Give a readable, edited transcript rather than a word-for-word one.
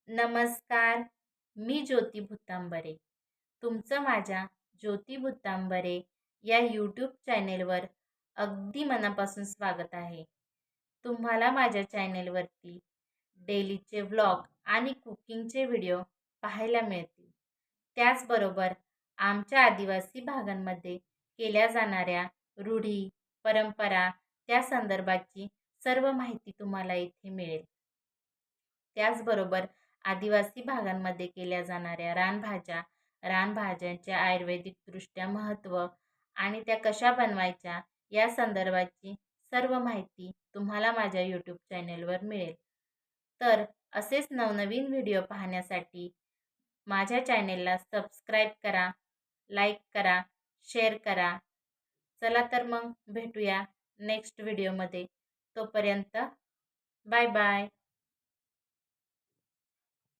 नमस्कार. मी ज्योती भुतांबरे. तुमचं माझ्या ज्योती भुतांबरे या यूट्यूब चॅनेलवर अगदी मनापासून स्वागत आहे. तुम्हाला माझ्या चॅनेलवरती डेलीचे व्लॉग आणि कुकिंगचे व्हिडिओ पाहायला मिळतील. त्याचबरोबर आमच्या आदिवासी भागांमध्ये केल्या जाणाऱ्या रूढी, परंपरा त्या संदर्भाची सर्व माहिती तुम्हाला इथे मिळेल. त्याचबरोबर आदिवासी भागांमध्ये केल्या जाणाऱ्या रानभाज्यांचे आयुर्वेदिकदृष्ट्या महत्त्व आणि त्या कशा बनवायच्या या संदर्भाची सर्व माहिती तुम्हाला माझ्या यूट्यूब चॅनेलवर मिळेल. तर असेच नवनवीन व्हिडिओ पाहण्यासाठी माझ्या चॅनेलला सबस्क्राईब करा, लाईक करा, शेअर करा. चला तर मग भेटूया नेक्स्ट व्हिडिओमध्ये. तोपर्यंत बाय बाय.